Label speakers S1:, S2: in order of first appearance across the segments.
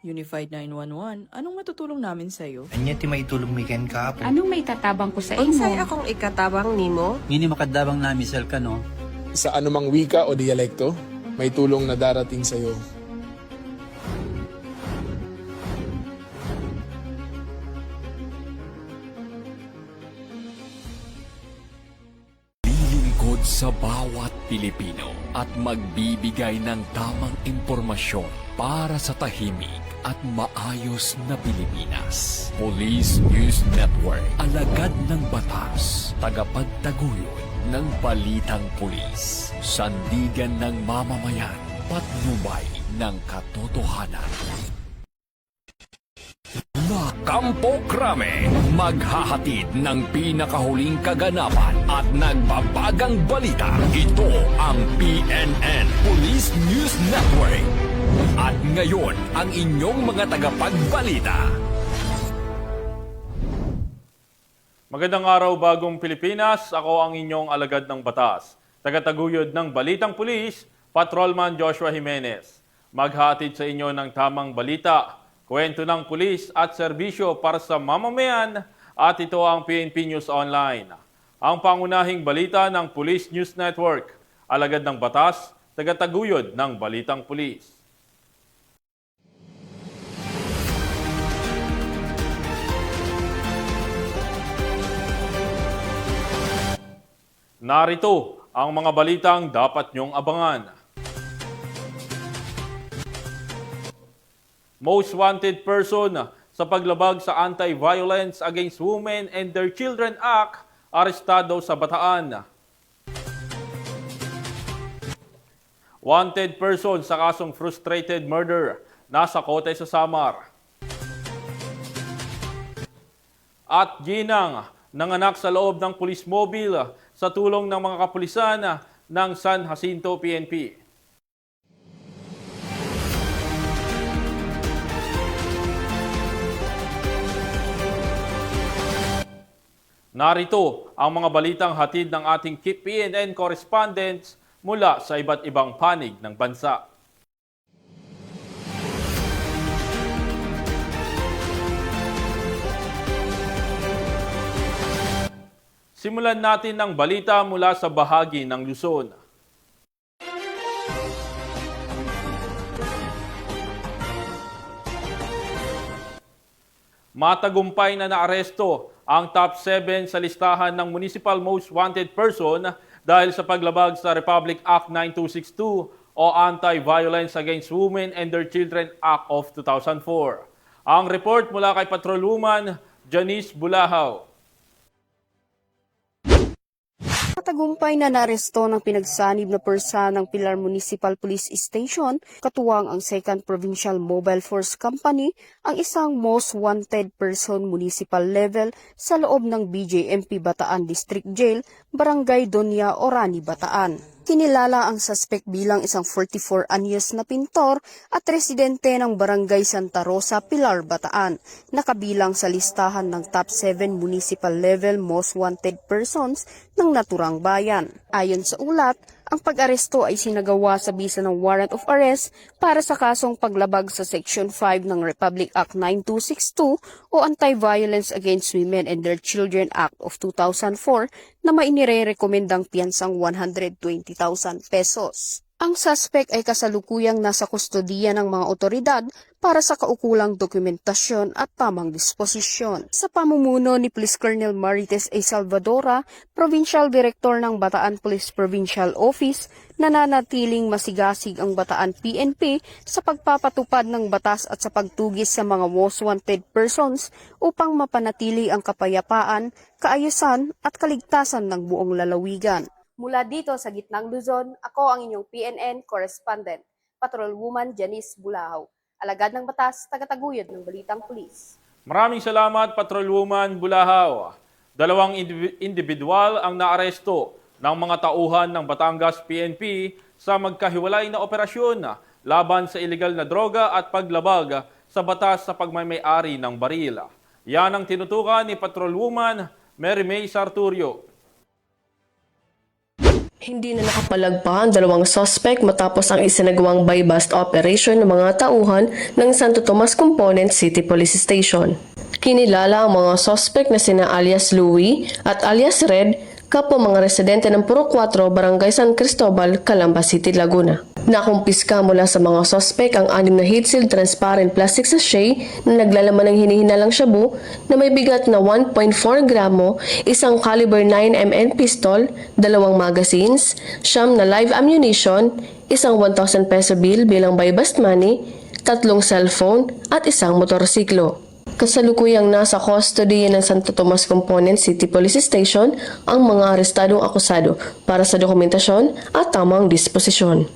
S1: Unified 911, anong matutulong namin sa'yo?
S2: Anya ti maitulong mi ken kapo.
S3: Anong may tatabang ko sa
S4: Unsay
S3: imo?
S4: akong ikatabang nimo?
S5: Ngini makadabang na misal ka no.
S6: Sa anumang wika o dialekto, may tulong na darating sa iyo.
S7: Lilingkod sa bawat Pilipino at magbibigay ng tamang impormasyon para sa tahimik at maayos na Pilipinas. Police News Network, alagad ng batas, tagapagtaguyod ng balitang pulis, sandigan ng mamamayan, patnubay ng katotohanan. La Campo Crame, maghahatid ng pinakahuling kaganapan at nagbabagang balita. Ito ang PNN Police News Network. At ngayon, ang inyong mga tagapagbalita.
S8: Magandang araw, bagong Pilipinas. Ako ang inyong alagad ng batas. Tagataguyod ng Balitang Pulis, Patrolman Joshua Jimenez. Maghatid sa inyo ng tamang balita, kwento ng pulis at serbisyo para sa mamamayan, at ito ang PNP News Online. Ang pangunahing balita ng Police News Network, alagad ng batas, tagataguyod ng Balitang Pulis. Narito ang mga balitang dapat niyong abangan. Most wanted person sa paglabag sa Anti-Violence Against Women and Their Children Act, arestado sa Bataan. Wanted person sa kasong frustrated murder, nasa kote sa Samar. At ginang, nanganak sa loob ng police mobile sa tulong ng mga kapulisan ng San Jacinto PNP. Narito ang mga balitang hatid ng ating PNN correspondents mula sa iba't ibang panig ng bansa. Simulan natin ng balita mula sa bahagi ng Luzon. Matagumpay na naaresto ang top 7 sa listahan ng Municipal Most Wanted Person dahil sa paglabag sa Republic Act 9262 o Anti-Violence Against Women and Their Children Act of 2004. Ang report mula kay Patrolwoman Janice Bulahaw.
S9: Matagumpay na naaresto ng pinagsanib na persa ng Pilar Municipal Police Station, katuwang ang 2nd Provincial Mobile Force Company, ang isang most wanted person municipal level sa loob ng BJMP Bataan District Jail, Barangay Doña Orani, Bataan. Kinilala ang suspect bilang isang 44 anyos na pintor at residente ng Barangay Santa Rosa, Pilar, Bataan, nakabilang sa listahan ng top 7 municipal level most wanted persons ng naturang bayan. Ayon sa ulat, ang pag-aresto ay sinagawa sa bisa ng warrant of arrest para sa kasong paglabag sa Section 5 ng Republic Act 9262 o Anti-Violence Against Women and Their Children Act of 2004 na mainire-rekomendang piyansang 120,000 pesos. Ang suspect ay kasalukuyang nasa kustodiya ng mga otoridad para sa kaukulang dokumentasyon at tamang disposisyon. Sa pamumuno ni Police Colonel Marites A. Salvadora, Provincial Director ng Bataan Police Provincial Office, nananatiling masigasig ang Bataan PNP sa pagpapatupad ng batas at sa pagtugis sa mga most wanted persons upang mapanatili ang kapayapaan, kaayusan at kaligtasan ng buong lalawigan. Mula dito sa gitnang Luzon, ako ang inyong PNN correspondent, Patrolwoman Janice Bulahaw. Alagad ng batas, tagataguyod ng Balitang Pulis.
S8: Maraming salamat, Patrolwoman Bulahaw. 2 individual ang naaresto ng mga tauhan ng Batangas PNP sa magkahiwalay na operasyon laban sa iligal na droga at paglabag sa batas sa pagmamay-ari ng baril. Yan ang tinutukan ni Patrolwoman Mary May Sarturio.
S3: Hindi na nakapalagpa ang dalawang suspect matapos ang isinagawang buy-bust operation ng mga tauhan ng Santo Tomas Component City Police Station. Kinilala ang mga suspect na sina alias Louie at alias Red, kapwa mga residente ng Puro 4, Barangay San Cristobal, Calamba City, Laguna. Nakumpiska mula sa mga suspect ang 6 na heat-sealed transparent plastic sachet na naglalaman ng hinihinalang shabu na may bigat na 1.4 gramo, isang caliber 9mm pistol, 2 magazines, 9 na live ammunition, isang 1,000 peso bill bilang buy-bust money, 3 cellphone at isang motorsiklo. Kasalukuyang nasa custody ng Santo Tomas Component City Police Station ang mga arestadong akusado para sa dokumentasyon at tamang disposisyon.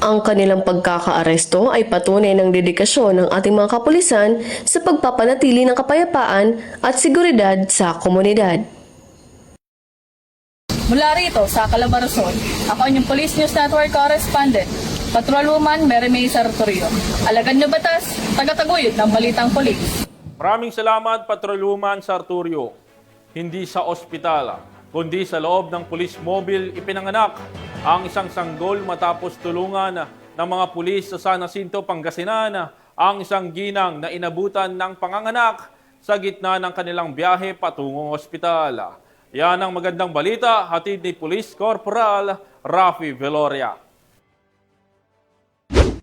S3: Ang kanilang pagkakaaresto ay patunay ng dedikasyon ng ating mga kapulisan sa pagpapanatili ng kapayapaan at seguridad sa komunidad.
S4: Mula rito sa Calabarzon, ako ang inyong Police News Network correspondent, Patrolwoman Mary May Sartorio. Alagad na batas, tagataguyod ng Balitang Pulis.
S8: Maraming salamat, Patrolwoman Sarturio. Hindi sa ospital, kundi sa loob ng Police Mobile ipinanganak ang isang sanggol matapos tulungan ng mga pulis sa San Jacinto, Pangasinan ang isang ginang na inabutan ng panganganak sa gitna ng kanilang biyahe patungong ospital. Yan ang magandang balita, hatid ni Police Corporal Rafi Veloria.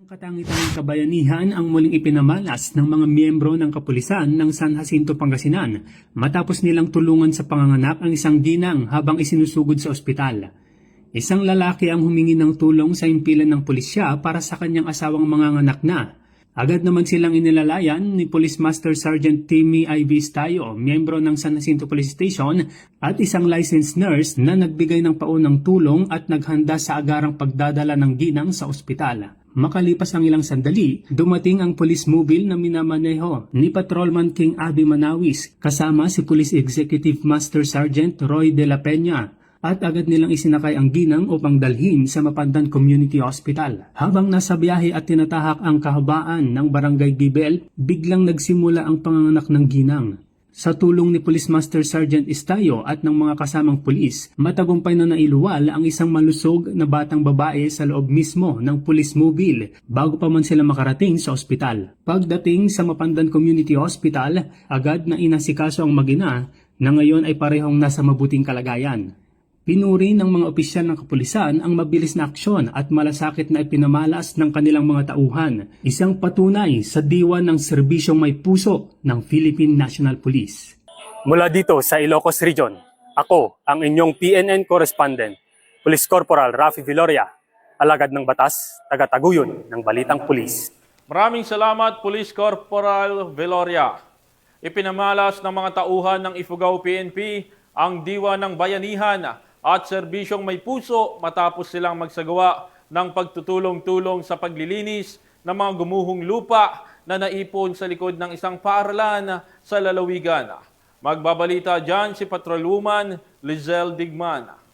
S10: Katangi-tanging kabayanihan ang muling ipinamalas ng mga miyembro ng kapulisan ng San Jacinto, Pangasinan matapos nilang tulungan sa panganganak ang isang ginang habang isinusugod sa ospital. Isang lalaki ang humingi ng tulong sa impilan ng pulisya para sa kanyang asawang manganganak na. Agad naman silang inilalayan ni Police Master Sergeant Timmy Ivy Estayo, miyembro ng San Jacinto Police Station at isang licensed nurse na nagbigay ng paunang tulong at naghanda sa agarang pagdadala ng ginang sa ospital. Makalipas ang ilang sandali, dumating ang police mobile na minamaneho ni Patrolman King Abby Manawis kasama si Police Executive Master Sergeant Roy De La Peña at agad nilang isinakay ang ginang upang dalhin sa Mapandan Community Hospital. Habang nasa biyahe at tinatahak ang kahabaan ng Barangay Gibel, biglang nagsimula ang panganganak ng ginang. Sa tulong ni Police Master Sergeant Estayo at ng mga kasamang pulis, matagumpay na nailuwal ang isang malusog na batang babae sa loob mismo ng police mobile bago pa man sila makarating sa ospital. Pagdating sa Mapandan Community Hospital, agad na inasikaso ang mag-ina na ngayon ay parehong nasa mabuting kalagayan. Pinuri ng mga opisyal ng kapulisan ang mabilis na aksyon at malasakit na ipinamalas ng kanilang mga tauhan, isang patunay sa diwa ng serbisyong may puso ng Philippine National Police.
S11: Mula dito sa Ilocos Region, ako ang inyong PNN correspondent, Police Corporal Rafi Veloria, alagad ng batas, tagataguyod ng Balitang Pulis.
S8: Maraming salamat, Police Corporal Veloria. Ipinamalas ng mga tauhan ng Ifugao PNP ang diwa ng bayanihan at serbisyong may puso matapos silang magsagawa ng pagtutulong-tulong sa paglilinis ng mga gumuhong lupa na naipon sa likod ng isang paaralan sa lalawigan. Magbabalita dyan si Patrolwoman Lizelle Digman.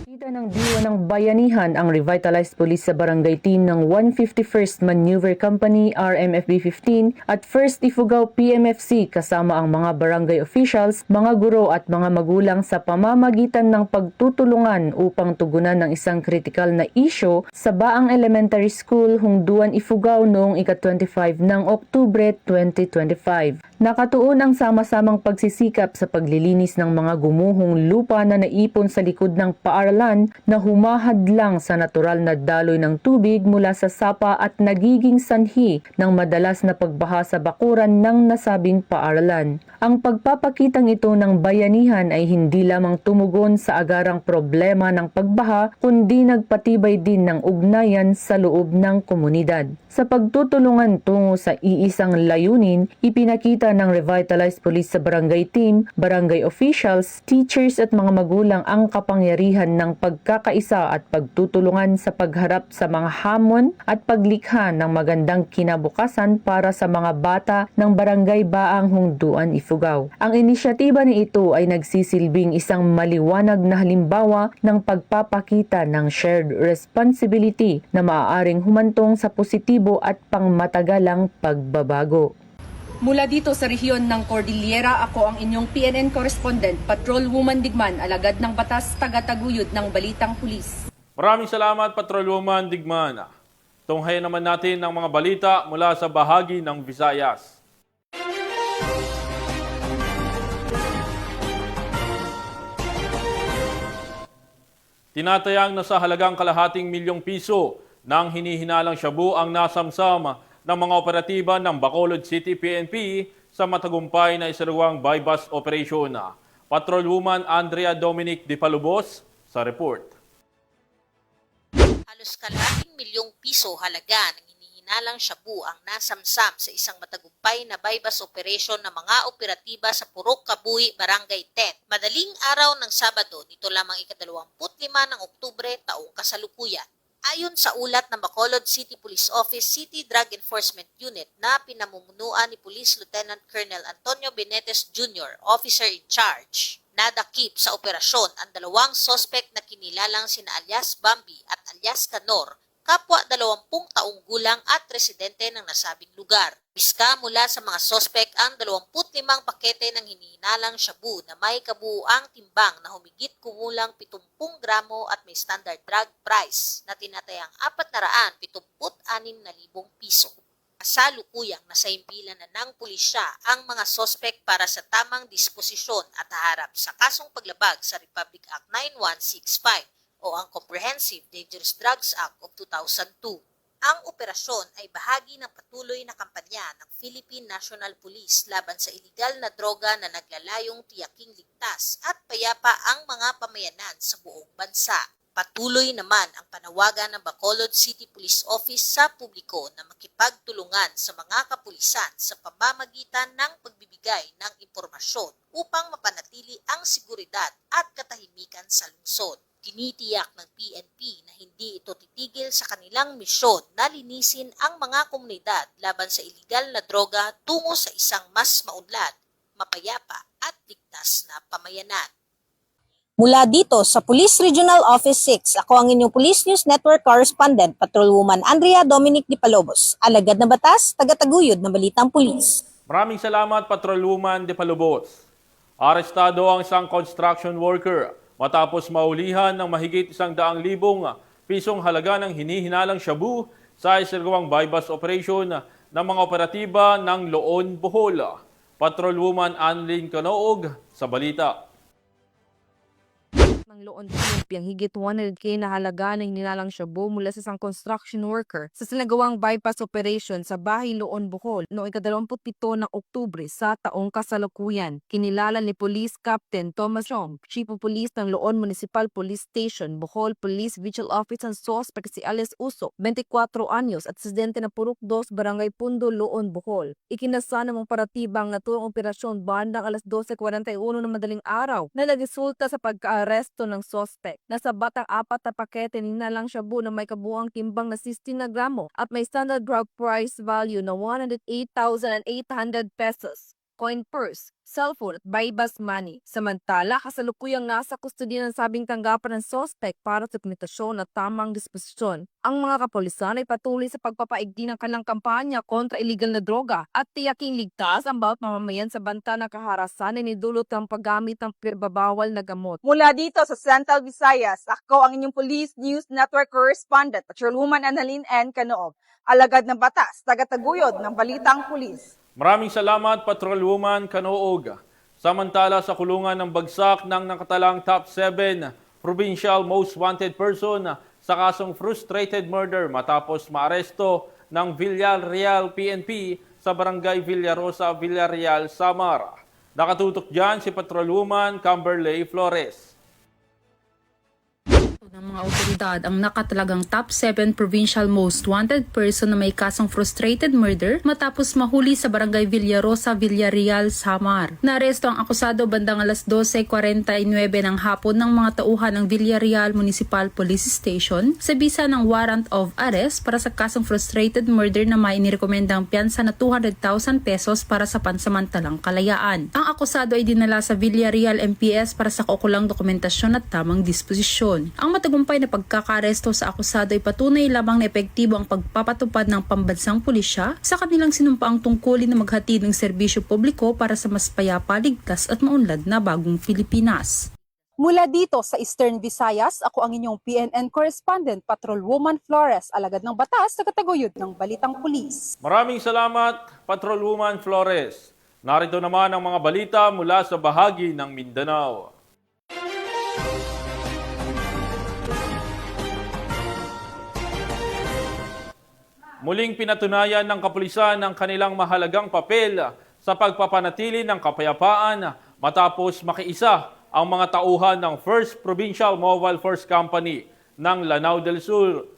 S4: Kita ng diwa ng bayanihan ang revitalized police sa barangay team ng 151st Maneuver Company RMFB 15 at 1st Ifugao PMFC kasama ang mga barangay officials, mga guro at mga magulang sa pamamagitan ng pagtutulungan upang tugunan ng isang kritikal na isyu sa Baang Elementary School, Hungduan, Ifugao noong ika-25 ng Oktubre 2025. Nakatuon ang sama-samang pagsisikap sa paglilinis ng mga gumuhong lupa na naipon sa likod ng paaralan na humahadlang sa natural na daloy ng tubig mula sa sapa at nagiging sanhi ng madalas na pagbaha sa bakuran ng nasabing paaralan. Ang pagpapakitang ito ng bayanihan ay hindi lamang tumugon sa agarang problema ng pagbaha kundi nagpatibay din ng ugnayan sa loob ng komunidad. Sa pagtutulungan tungo sa iisang layunin, ipinakita ng revitalized police sa barangay team, barangay officials, teachers at mga magulang ang kapangyarihan ng pagkakaisa at pagtutulungan sa pagharap sa mga hamon at paglikha ng magandang kinabukasan para sa mga bata ng barangay Baang Hungduan, Ifugao. Ang inisyatiba ni ito ay nagsisilbing isang maliwanag na halimbawa ng pagpapakita ng shared responsibility na maaaring humantong sa positibo at pangmatagalang pagbabago. Mula dito sa rehiyon ng Cordillera, ako ang inyong PNN correspondent, Patrolwoman Digman, alagad ng batas, taga-taguyod ng Balitang Pulis.
S8: Maraming salamat, Patrolwoman Digman. Tunghayan naman natin ang mga balita mula sa bahagi ng Visayas. Tinatayang nasa halagang ₱250,000 ng hinihinalang shabu ang nasamsam ng mga operatiba ng Bacolod City PNP sa matagumpay na isinagawang buy-bust operation. Patrolwoman Andrea Dominic de Palubos sa report.
S12: Halos ₱250,000 halaga ng hinihinalang shabu ang nasamsam sa isang matagumpay na buy-bust operation ng mga operatiba sa Purok Kabuy, Barangay 10. Madaling araw ng Sabado, nito lamang ika-25 ng Oktubre taong kasalukuyan. Ayon sa ulat ng Bacolod City Police Office City Drug Enforcement Unit na pinamumunuan ni Police Lieutenant Colonel Antonio Benetes Jr., Officer in Charge, nadakip sa operasyon ang dalawang sospek na kinilalang sina alias Bambi at alias Canor, kapwa 20 taong gulang at residente ng nasabing lugar. Biska mula sa mga sospek ang 25 pakete ng hinihinalang shabu na may kabuuang timbang na humigit kumulang 70 gramo at may standard drug price na tinatayang ₱476,000. Kasalukuyang nasa impilan na ng pulisya ang mga sospek para sa tamang disposisyon at haharap sa kasong paglabag sa Republic Act 9165 o ang Comprehensive Dangerous Drugs Act of 2002. Ang operasyon ay bahagi ng patuloy na kampanya ng Philippine National Police laban sa iligal na droga na naglalayong tiyaking ligtas at payapa ang mga pamayanan sa buong bansa. Patuloy naman ang panawagan ng Bacolod City Police Office sa publiko na makipagtulungan sa mga kapulisan sa pamamagitan ng pagbibigay ng impormasyon upang mapanatili ang seguridad at katahimikan sa lungsod. Tinitiyak ng PNP na hindi ito titigil sa kanilang misyon na linisin ang mga komunidad laban sa iligal na droga tungo sa isang mas maunlad, mapayapa at ligtas na pamayanan. Mula dito sa Police Regional Office 6, ako ang inyong Police News Network Correspondent, Patrolwoman Andrea Dominic de Palubos, alagad ng batas, taga-taguyod ng Balitang Pulis.
S8: Maraming salamat, Patrolwoman de Palubos. Arestado ang isang construction worker matapos maulihan ng mahigit ₱100,000 halaga ng hinihinalang shabu sa isinagawang buy-bust operation ng mga operatiba ng Loon, Bohol. Patrolwoman Anlin Canoog sa balita.
S13: Ng Loon PNP ang higit 100K na halaga ng hinilalang shabu mula sa isang construction worker sa sinagawang bypass operation sa Bahay Loon, Bohol noong ika-27 ng Oktubre sa taong kasalukuyan. Kinilala ni Police Captain Thomas Chong, Chief of Police ng Loon Municipal Police Station, Bohol Police Vigil Office ang suspect si Alias Uso, 24 anyos at residente ng Purok 2, Barangay Pundo, Loon, Bohol. Ikinasa ng operatibang naturang operasyon bandang 12:41 ng madaling araw na nagresulta sa pagka-aresto ng sospek. Nasa batang 4 na pakete ni hinilalang shabu na may kabuuang timbang na 16 na gramo at may standard drug price value na ₱108,800. Coin purse, cellphone at buy-bust money. Samantala, kasalukuyang nasa kustodiya ng sabing tanggapan ng sospek para sa dokumentasyon at tamang disposisyon. Ang mga kapulisan ay patuloy sa pagpapaigting ng kanilang kampanya kontra illegal na droga at tiyaking ligtas ang bawat mamamayan sa banta ng kaharasan na nidulot ng paggamit ng pinababawal na gamot.
S14: Mula dito sa Central Visayas, ako ang inyong Police News Network Correspondent, Patrolwoman Annalyn N. Canoog, alagad ng batas, taga-taguyod ng Balitang Pulis.
S8: Maraming salamat, Patrolwoman Canoog. Samantala sa kulungan ng bagsak ng nakatalang top 7 provincial most wanted person sa kasong frustrated murder matapos maaresto ng Villarreal PNP sa Barangay Villarosa, Villarreal, Samar. Nakatutok dyan si Patrolwoman Camberley Flores.
S15: Ng mga otoridad ang nakatalagang top 7 provincial most wanted person na may kasong frustrated murder matapos mahuli sa Barangay Villarosa, Villarreal, Samar. Naaresto ang akusado bandang 12:49 ng hapon ng mga tauhan ng Villarreal Municipal Police Station sa bisa ng warrant of arrest para sa kasong frustrated murder na may inirekomendang piyansa na ₱200,000 para sa pansamantalang kalayaan. Ang akusado ay dinala sa Villarreal MPS para sa kaukulang dokumentasyon at tamang disposisyon. Ang matagumpay na pagkakaresto sa akusado ay patunay lamang na epektibo ang pagpapatupad ng pambansang pulisya sa kanilang sinumpaang tungkulin na maghatid ng serbisyo publiko para sa mas payapa, ligtas at maunlad na bagong Pilipinas.
S14: Mula dito sa Eastern Visayas, ako ang inyong PNN correspondent, Patrolwoman Flores, alagad ng batas sa kataguyod ng Balitang Pulis.
S8: Maraming salamat, Patrolwoman Flores. Narito naman ang mga balita mula sa bahagi ng Mindanao. Muling pinatunayan ng kapulisan ang kanilang mahalagang papel sa pagpapanatili ng kapayapaan matapos makiisa ang mga tauhan ng 1st Provincial Mobile Force Company ng Lanao del Sur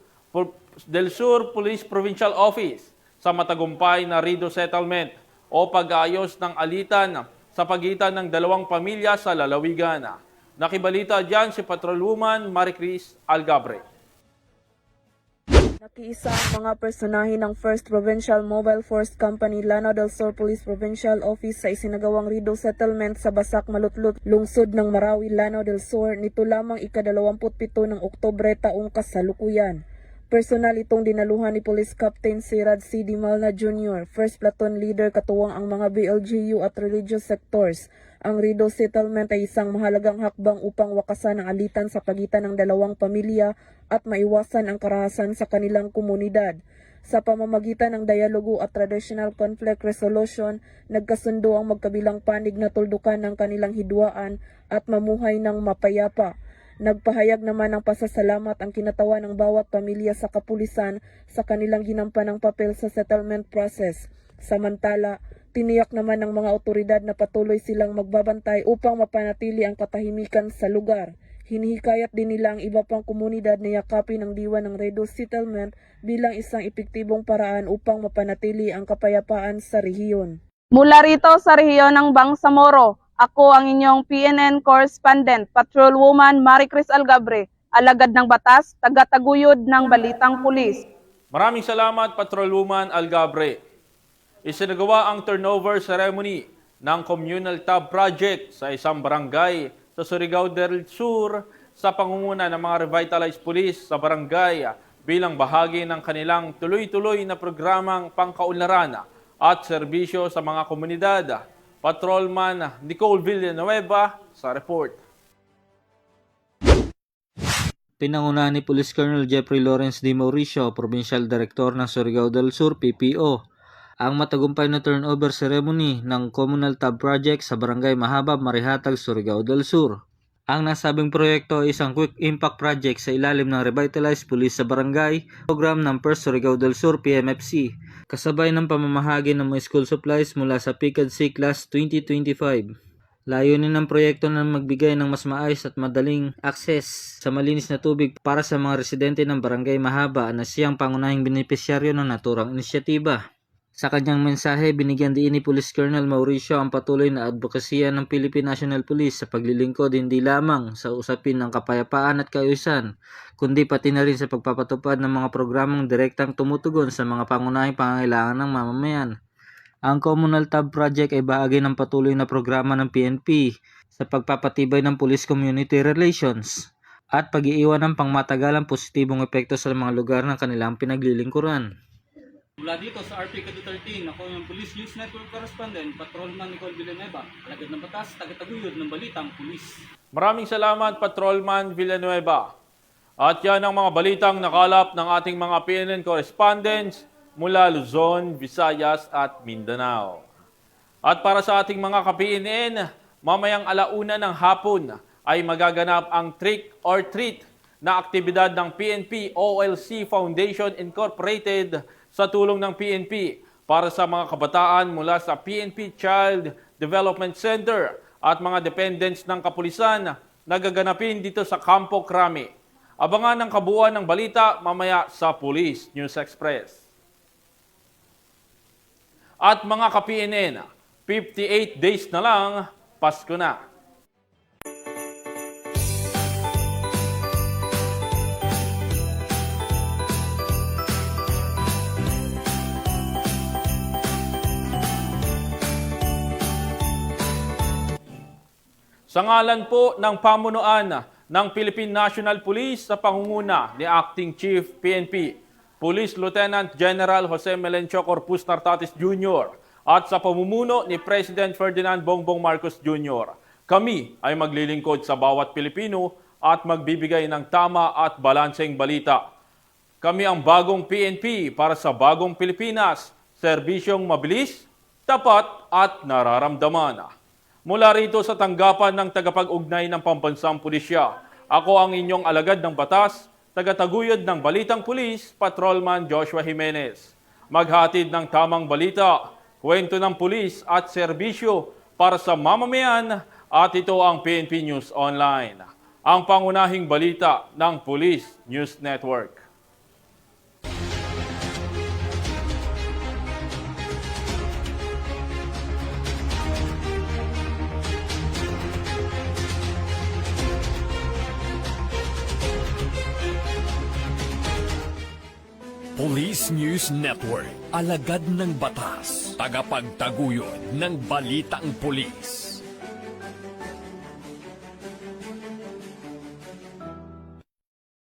S8: Police Provincial Office sa matagumpay na Rido Settlement o pag-aayos ng alitan sa pagitan ng dalawang pamilya sa lalawigan. Nakibalita dyan si Patrolwoman Maricris Algabre.
S16: Nakiisa ang mga personahe ng 1st Provincial Mobile Force Company Lanao del Sur Police Provincial Office sa isinagawang Rido Settlement sa Basak Malutlot, lungsod ng Marawi, Lanao del Sur nito lamang ika-27 ng Oktubre taong kasalukuyan. Personal itong dinaluhan ni Police Captain Sirad C. Malna Jr., 1st Platoon Leader katuwang ang mga BLGU at religious sectors. Ang Rido Settlement ay isang mahalagang hakbang upang wakasan ang alitan sa pagitan ng dalawang pamilya at maiwasan ang karahasan sa kanilang komunidad. Sa pamamagitan ng dialogo at traditional conflict resolution, nagkasundo ang magkabilang panig na tuldukan ng kanilang hidwaan at mamuhay ng mapayapa. Nagpahayag naman ng pasasalamat ang kinatawan ng bawat pamilya sa kapulisan sa kanilang ginampanang papel sa settlement process. Samantala, tiniyak naman ng mga otoridad na patuloy silang magbabantay upang mapanatili ang katahimikan sa lugar. Hinihikayat din nila ang iba pang komunidad na yakapin ang diwa ng Rido Settlement bilang isang epektibong paraan upang mapanatili ang kapayapaan sa rehiyon.
S14: Mula rito sa rehiyon ng Bangsamoro, ako ang inyong PNN correspondent, Patrolwoman Maricris Algabre, alagad ng batas, tagataguyod ng Balitang Pulis.
S8: Maraming salamat, Patrolwoman Algabre. Isinagawa ang turnover ceremony ng Communal Tab Project sa isang barangay sa Surigao del Sur sa pangunguna ng mga revitalized police sa barangay bilang bahagi ng kanilang tuloy-tuloy na programang pangkaunlaran at serbisyo sa mga komunidad. Patrolman Nicole Villanueva sa report.
S17: Pinangunahan ni Police Colonel Jeffrey Lawrence D. Mauricio, Provincial Director ng Surigao del Sur, PPO, ang matagumpay na turnover ceremony ng Communal Tab Project sa Barangay Mahabab, Marihatag, Surigao del Sur. Ang nasabing proyekto ay isang quick impact project sa ilalim ng Revitalized Police sa Barangay, program ng 1st Surigao del Sur PMFC, kasabay ng pamamahagi ng mga school supplies mula sa PICAD-C Class 2025. Layunin ng proyekto na magbigay ng mas maayos at madaling access sa malinis na tubig para sa mga residente ng Barangay Mahaba na siyang pangunahing benepisyaryo ng naturang inisyatiba. Sa kanyang mensahe, binigyan din ni Police Colonel Mauricio ang patuloy na advokasya ng Philippine National Police sa paglilingkod hindi lamang sa usapin ng kapayapaan at kaayusan, kundi pati na rin sa pagpapatupad ng mga programang direktang tumutugon sa mga pangunahing pangangailangan ng mamamayan. Ang Communal Tab Project ay bahagi ng patuloy na programa ng PNP sa pagpapatibay ng police community relations at pag-iiwan ng pangmatagalang positibong epekto sa mga lugar ng kanilang pinaglilingkuran.
S11: Mula dito sa RPCAD 13, ako yung Police News Network Correspondent, Patrolman Nicole Villanueva, alagad ng batas, tagataguyod ng Balitang Pulis.
S8: Maraming salamat, Patrolman Villanueva. At yan ang mga balitang nakalap ng ating mga PNN correspondents mula Luzon, Visayas at Mindanao. At para sa ating mga ka-PNN, mamayang 1:00 ng hapon ay magaganap ang Trick or Treat na aktibidad ng PNP OLC Foundation Incorporated sa tulong ng PNP para sa mga kabataan mula sa PNP Child Development Center at mga dependents ng kapulisan na gaganapin dito sa Campo Crame. Abangan ang kabuuan ng balita mamaya sa Police News Express. At mga ka-PNN, 58 days na lang, Pasko na. Sa ngalan po ng pamunuan ng Philippine National Police sa pangunguna ni Acting Chief PNP, Police Lieutenant General Jose Melencio Corpus Nartatis Jr. at sa pamumuno ni President Ferdinand Bongbong Marcos Jr. Kami ay maglilingkod sa bawat Pilipino at magbibigay ng tama at balanseng balita. Kami ang bagong PNP para sa bagong Pilipinas, serbisyong mabilis, tapat at nararamdaman. Mula rito sa tanggapan ng tagapag-ugnay ng Pambansang Pulisya, ako ang inyong alagad ng batas, tagataguyod ng Balitang Pulis, Patrolman Joshua Jimenez. Maghatid ng tamang balita, kwento ng pulis at serbisyo para sa mamamayan at ito ang PNP News Online, ang pangunahing balita ng Police News Network.
S7: Police News Network, alagad ng batas, tagapagtaguyod ng balitang pulis.